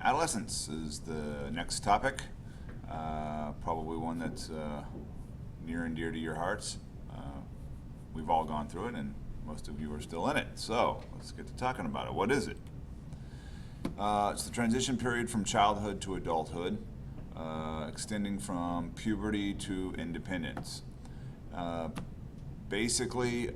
Adolescence is the next topic, probably one that's near and dear to your hearts. We've all gone through it, and most of you are still in it. So let's get to talking about it. What is it? It's the transition period from childhood to adulthood, extending from puberty to independence. Basically,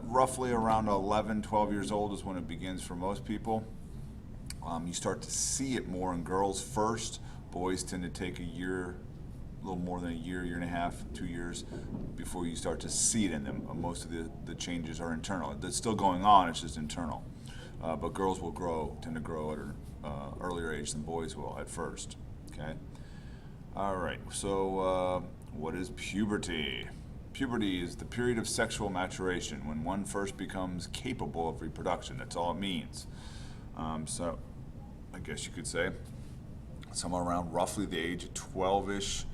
roughly around 11, 12 years old is when it begins for most people. You start to see it more in girls first. Boys tend to take a year, a little more than a year, year and a half, 2 years before you start to see it in them. Most of the changes are internal. It's still going on, it's just internal. But girls will tend to grow at an earlier age than boys will at first. Okay? All right, so what is puberty? Puberty is the period of sexual maturation when one first becomes capable of reproduction. That's all it means. So I guess you could say somewhere around roughly the age of 12-ish.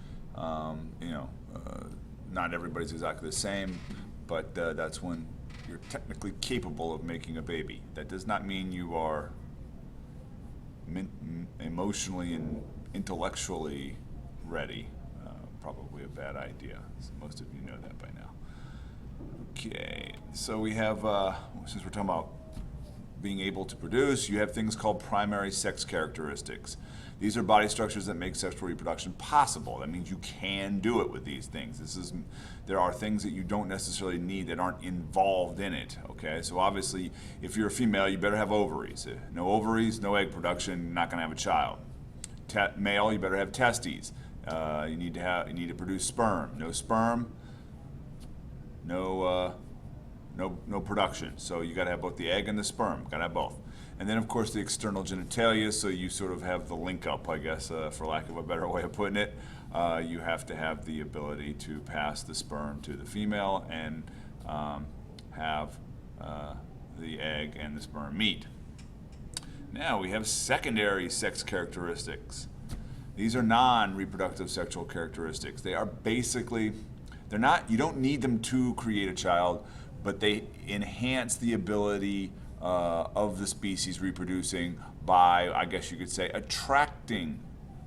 Not everybody's exactly the same, but that's when you're technically capable of making a baby. That does not mean you are emotionally and intellectually ready. Probably a bad idea. So most of you know that by now. Okay, so we have, since we're talking about being able to produce, you have things called primary sex characteristics. These are body structures that make sexual reproduction possible. That means you can do it with these things. There are things that you don't necessarily need that aren't involved in it. Okay, so obviously, if you're a female, you better have ovaries. No ovaries, no egg production, you're not going to have a child. Male, you better have testes. You need to produce sperm. No sperm, no production. So you got to have both the egg and the sperm. Got to have both. And then of course the external genitalia. So you sort of have the link up, I guess, for lack of a better way of putting it. You have to have the ability to pass the sperm to the female and have the egg and the sperm meet. Now we have secondary sex characteristics. These are non-reproductive sexual characteristics. They are basically, you don't need them to create a child, but they enhance the ability of the species reproducing by, I guess you could say, attracting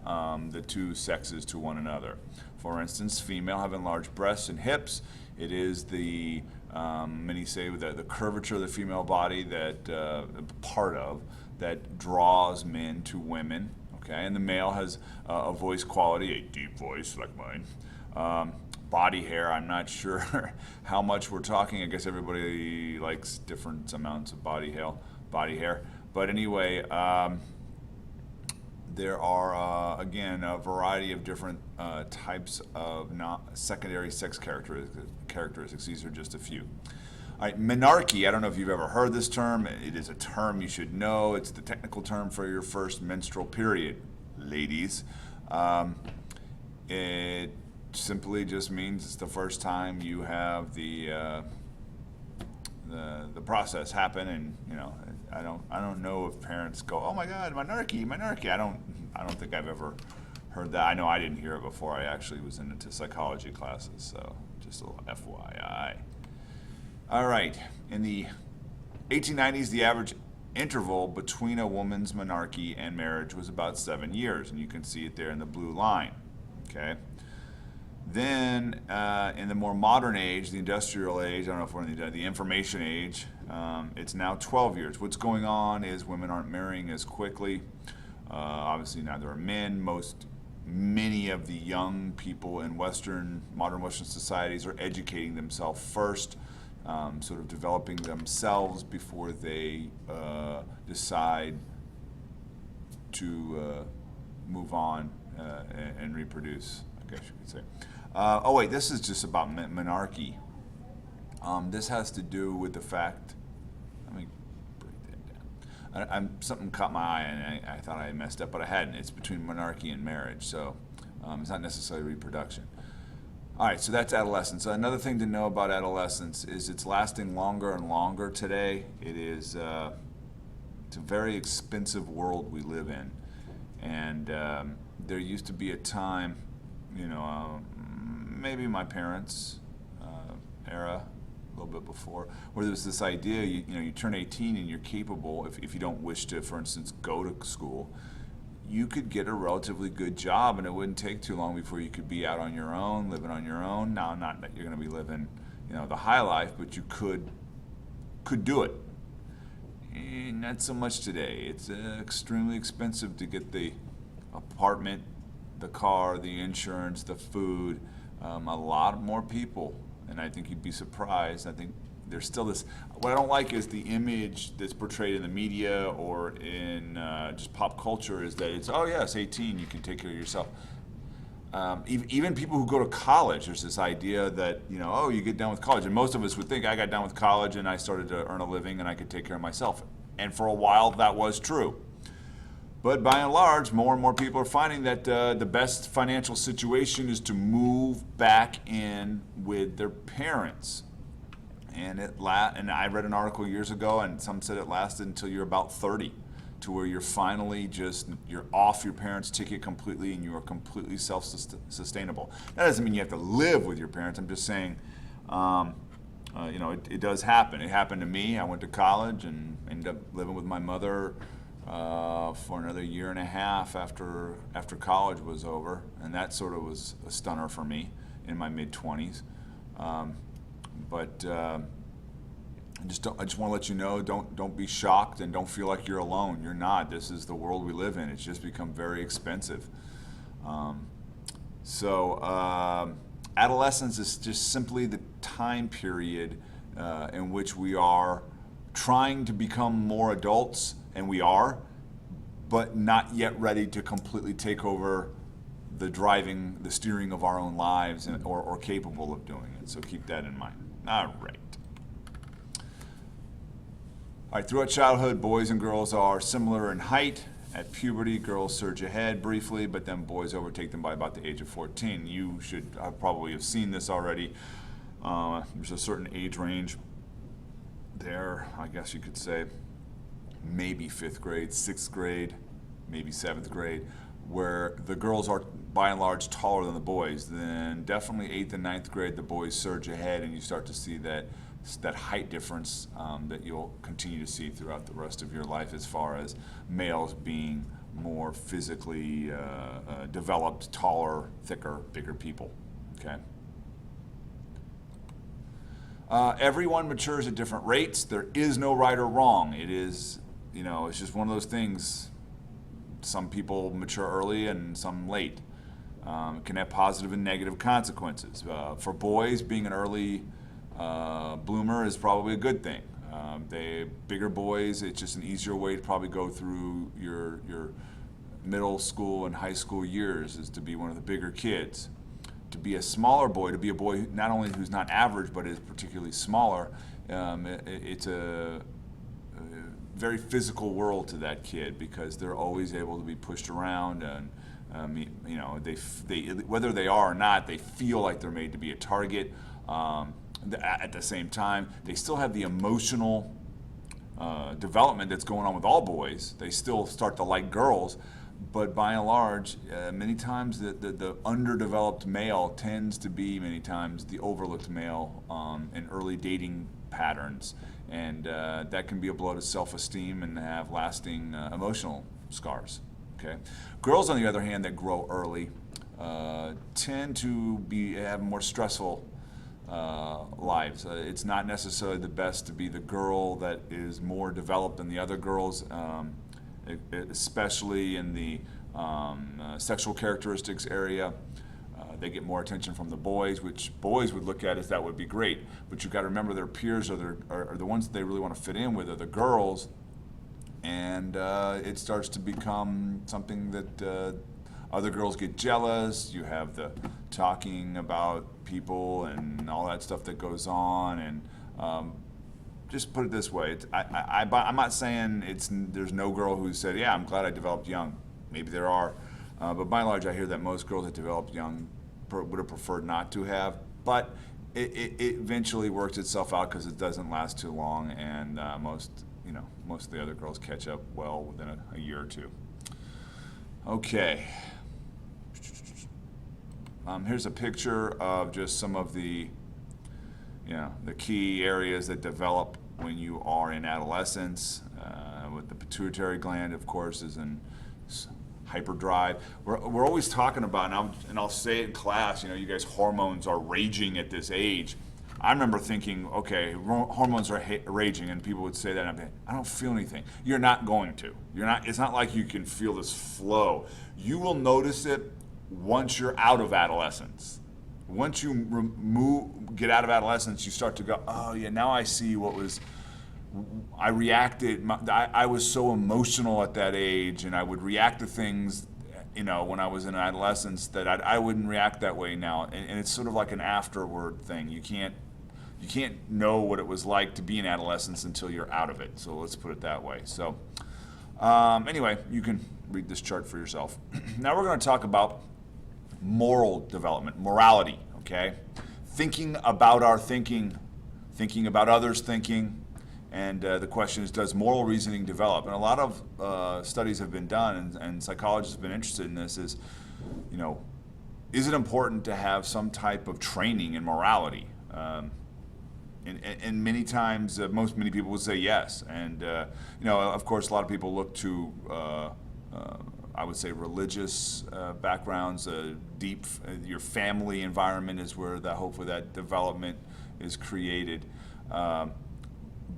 the two sexes to one another. For instance, female have enlarged breasts and hips. It is the, many say, the curvature of the female body that draws men to women. Okay, and the male has a voice quality, a deep voice like mine. Body hair, I'm not sure how much we're talking. I guess everybody likes different amounts of body hair. But anyway, there are, again, a variety of different types of secondary sex characteristics. These are just a few. All right, menarche, I don't know if you've ever heard this term. It is a term you should know. It's the technical term for your first menstrual period, ladies. It simply just means it's the first time you have the process happen, and I don't know if parents go, oh my God, menarche. I don't think I've ever heard that. I know I didn't hear it before I actually was into psychology classes, so just a little FYI. All right, in the 1890s, the average interval between a woman's menarche and marriage was about 7 years, and you can see it there in the blue line, okay? Then, in the more modern age, the industrial age, I don't know if we're in the information age, it's now 12 years. What's going on is women aren't marrying as quickly. Obviously, neither are men. Many of the young people in modern Western societies are educating themselves first, sort of developing themselves before they decide to move on and reproduce, I guess you could say. Oh wait, this is just about menarche. This has to do with the fact, let me break that down. Something caught my eye and I thought I messed up, but I hadn't. It's between menarche and marriage, so it's not necessarily reproduction. All right, so that's adolescence. Another thing to know about adolescence is it's lasting longer and longer today. It's a very expensive world we live in, and there used to be a time, maybe my parents' era, a little bit before, where there was this idea, you turn 18 and you're capable, if you don't wish to, for instance, go to school, you could get a relatively good job, and it wouldn't take too long before you could be out on your own, living on your own. Now, not that you're going to be living, the high life, but you could do it. And not so much today. It's extremely expensive to get the apartment, the car, the insurance, the food. A lot more people, and I think you'd be surprised. I think there's still this. What I don't like is the image that's portrayed in the media or in just pop culture is that it's, oh yes, 18, you can take care of yourself. Even people who go to college, there's this idea that, oh, you get done with college. And most of us would think I got done with college and I started to earn a living and I could take care of myself. And for a while, that was true. But by and large, more and more people are finding that the best financial situation is to move back in with their parents. And and I read an article years ago, and some said it lasted until you're about 30, to where you're finally you're off your parents' ticket completely and you are completely self-sustainable. That doesn't mean you have to live with your parents. I'm just saying, it does happen. It happened to me. I went to college and ended up living with my mother for another year and a half after college was over, and that sort of was a stunner for me in my mid-20s. But I just want to let you know, don't be shocked and don't feel like you're alone. You're not. This is the world we live in. It's just become very expensive. Adolescence is just simply the time period in which we are trying to become more adults, and we are, but not yet ready to completely take over the steering of our own lives, or capable of doing it. So keep that in mind. All right. All right, throughout childhood, boys and girls are similar in height. At puberty, girls surge ahead briefly, but then boys overtake them by about the age of 14. You should probably have seen this already. There's a certain age range there, I guess you could say, maybe 5th grade, 6th grade, maybe 7th grade, where the girls are by and large taller than the boys. Then definitely 8th and 9th grade, the boys surge ahead, and you start to see that height difference that you'll continue to see throughout the rest of your life, as far as males being more physically developed, taller, thicker, bigger people. Okay. Everyone matures at different rates. There is no right or wrong. It is, it's just one of those things. Some people mature early and some late. It can have positive and negative consequences. For boys, being an early bloomer is probably a good thing. Bigger boys, it's just an easier way to probably go through your middle school and high school years, is to be one of the bigger kids. To be a smaller boy, to be a boy not only who's not average but is particularly smaller, it's a very physical world to that kid, because they're always able to be pushed around, and they whether they are or not, they feel like they're made to be a target. At the same time, they still have the emotional development that's going on with all boys. They still start to like girls, but by and large, many times the underdeveloped male tends to be many times the overlooked male in early dating patterns, and that can be a blow to self-esteem and have lasting emotional scars. Okay, girls, on the other hand, that grow early tend to have more stressful lives. It's not necessarily the best to be the girl that is more developed than the other girls, especially in the sexual characteristics area. They get more attention from the boys, which boys would look at as that would be great. But you've got to remember their peers are the ones that they really want to fit in with are the girls, and it starts to become something that other girls get jealous. You have the talking about people and all that stuff that goes on, and just put it this way, I'm not saying there's no girl who said, yeah, I'm glad I developed young. Maybe there are, but by and large, I hear that most girls that developed young would have preferred not to have, but it eventually works itself out, because it doesn't last too long, and most of the other girls catch up well within a year or two. Okay. Here's a picture of just some of the key areas that develop when you are in adolescence. With the pituitary gland, of course, is in hyperdrive. We're always talking about, and I'll say it in class, you guys hormones are raging at this age. I remember thinking, okay, hormones are raging, and people would say that, and I don't feel anything. You're not going to. It's not like you can feel this flow. You will notice it once you're out of adolescence. Once you get out of adolescence, you start to go, oh yeah, now I see I reacted, I was so emotional at that age, and I would react to things, when I was in adolescence, that I wouldn't react that way now. And it's sort of like an afterward thing. You can't know what it was like to be in adolescence until you're out of it. So let's put it that way. So anyway, you can read this chart for yourself. Now we're going to talk about moral development, morality, okay? Thinking about our thinking about others' thinking, and the question is, does moral reasoning develop? And a lot of studies have been done, and psychologists have been interested in this, is it important to have some type of training in morality? And many times, many people would say yes. And, of course, a lot of people look to, I would say, religious backgrounds, your family environment is where hopefully that development is created.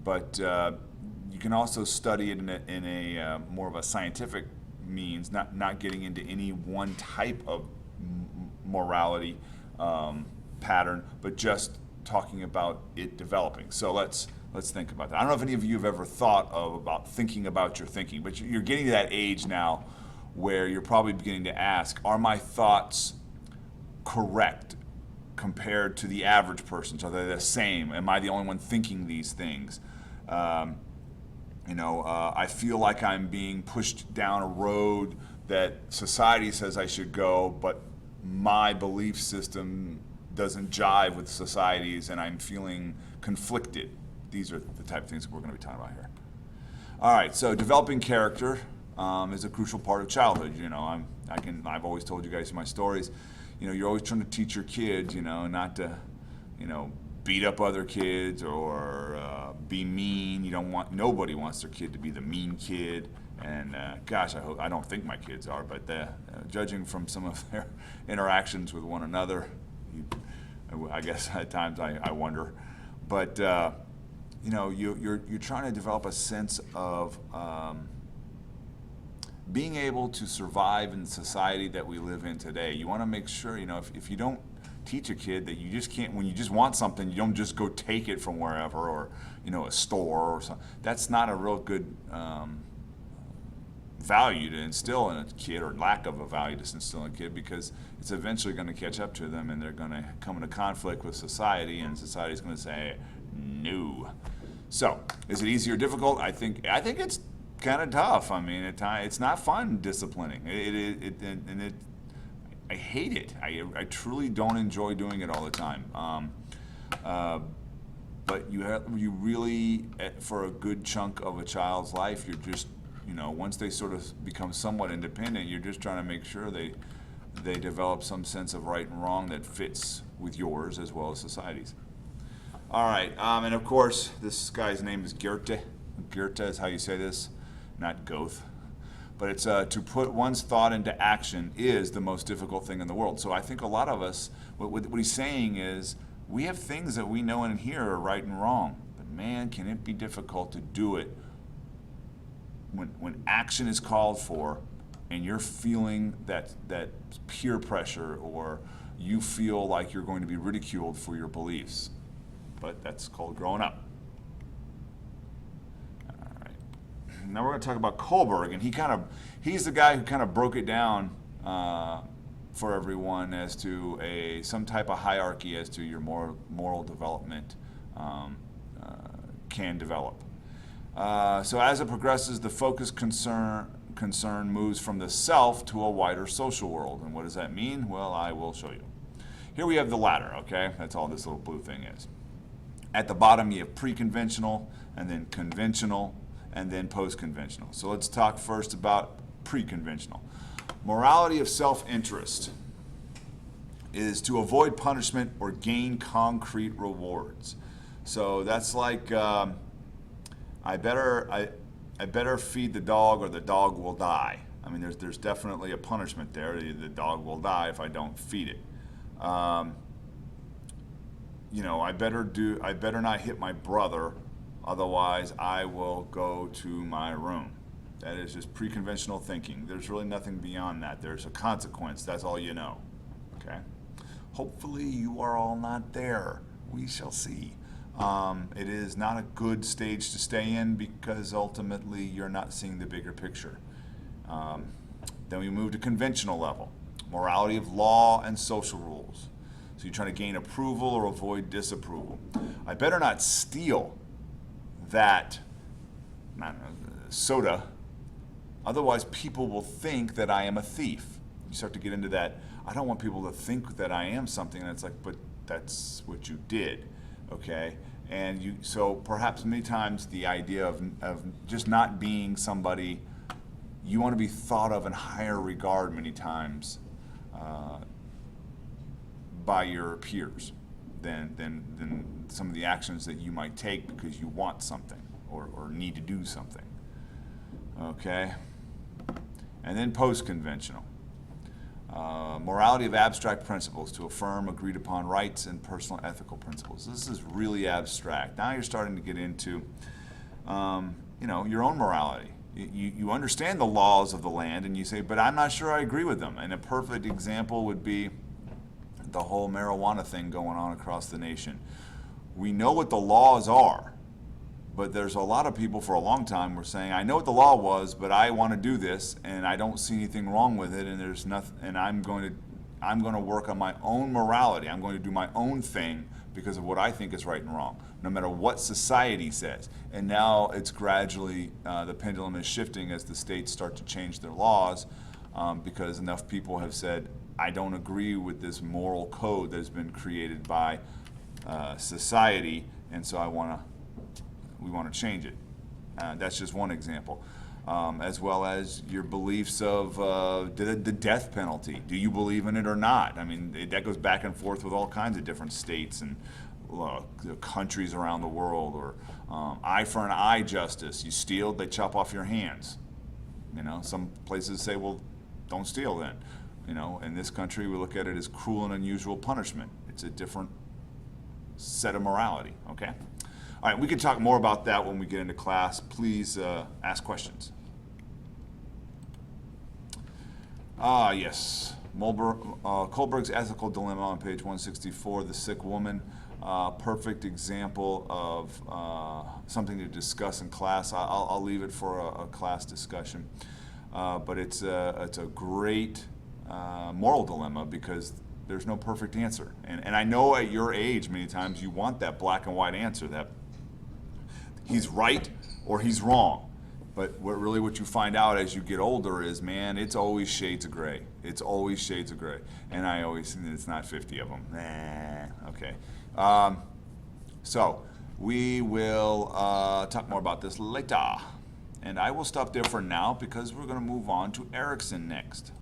But you can also study it in a more of a scientific means, not getting into any one type of morality pattern, but just talking about it developing. So let's think about that. I don't know if any of you have ever thought about thinking about your thinking, but you're getting to that age now where you're probably beginning to ask, are my thoughts correct compared to the average person? So they're the same. Am I the only one thinking these things? I feel like I'm being pushed down a road that society says I should go, but my belief system doesn't jive with society's, and I'm feeling conflicted. These are the type of things that we're going to be talking about here. All right, so developing character is a crucial part of childhood. I've always told you guys my stories. You're always trying to teach your kids, not to, beat up other kids or be mean. Nobody wants their kid to be the mean kid. And gosh, I don't think my kids are, but judging from some of their interactions with one another, I guess at times I wonder. But you're trying to develop a sense of being able to survive in the society that we live in today. You want to make sure, if you don't teach a kid that you just can't, when you just want something, you don't just go take it from wherever, or a store or something. That's not a real good value to instill in a kid, or lack of a value to instill in a kid, because it's eventually going to catch up to them, and they're going to come into conflict with society, and society's going to say no. So, is it easy or difficult? I think it's kind of tough. I mean, at times it's not fun disciplining. I hate it. I truly don't enjoy doing it all the time. But you really, for a good chunk of a child's life, you're just, once they sort of become somewhat independent, you're just trying to make sure they develop some sense of right and wrong that fits with yours as well as society's. All right, and of course, this guy's name is Goethe. Goethe is how you say this, not Goethe. But it's to put one's thought into action is the most difficult thing in the world. So I think a lot of us, what he's saying is, we have things that we know and hear are right and wrong. But man, can it be difficult to do it when action is called for, and you're feeling that peer pressure, or you feel like you're going to be ridiculed for your beliefs. But that's called growing up. All right. Now we're going to talk about Kohlberg, and he's the guy who kind of broke it down for everyone as to some type of hierarchy as to your moral development can develop. So as it progresses, the focus concern moves from the self to a wider social world. And what does that mean? Well, I will show you. Here we have the ladder, okay? That's all this little blue thing is. At the bottom, you have pre-conventional, and then conventional, and then post-conventional. So let's talk first about pre-conventional. Morality of self-interest is to avoid punishment or gain concrete rewards. So that's like, I better feed the dog or the dog will die. I mean, there's definitely a punishment there. The dog will die if I don't feed it. You know, I better not hit my brother, otherwise I will go to my room. That is just pre-conventional thinking. There's really nothing beyond that. There's a consequence. That's all you know. Okay? Hopefully you are all not there. We shall see. It is not a good stage to stay in because ultimately you're not seeing the bigger picture. Then we move to conventional level. Morality of law and social rules. So you're trying to gain approval or avoid disapproval. I better not steal that, I don't know, soda, otherwise people will think that I am a thief. You start to get into that, I don't want people to think that I am something, and it's like, but that's what you did, okay? And so perhaps many times the idea of just not being somebody, you want to be thought of in higher regard many times by your peers than some of the actions that you might take because you want something or need to do something. Okay? And then post-conventional. Morality of abstract principles to affirm agreed upon rights and personal ethical principles. This is really abstract. Now you're starting to get into you know, your own morality. You understand the laws of the land and you say, but I'm not sure I agree with them. And a perfect example would be the whole marijuana thing going on across the nation. We know what the laws are, but there's a lot of people for a long time were saying, I know what the law was, but I want to do this and I don't see anything wrong with it, and there's nothing, and I'm going to work on my own morality. I'm going to do my own thing because of what I think is right and wrong, no matter what society says. And now it's gradually, the pendulum is shifting as the states start to change their laws because enough people have said, I don't agree with this moral code that has been created by society, and so we want to change it. That's just one example. As well as your beliefs of the death penalty. Do you believe in it or not? I mean, that goes back and forth with all kinds of different states and countries around the world. Or eye for an eye justice. You steal, they chop off your hands. You know, some places say, well, don't steal then. You know, in this country, we look at it as cruel and unusual punishment. It's a different set of morality, okay? All right, we can talk more about that when we get into class. Please ask questions. Yes, Kohlberg's ethical dilemma on page 164, the sick woman. Perfect example of something to discuss in class. I'll leave it for a class discussion. But it's a great moral dilemma because there's no perfect answer. And I know at your age, many times, you want that black and white answer, that he's right or he's wrong. But what you find out as you get older is, man, it's always shades of gray. It's always shades of gray. And I always think it's not 50 of them. Nah, okay. So we will talk more about this later. And I will stop there for now because we're going to move on to Erickson next.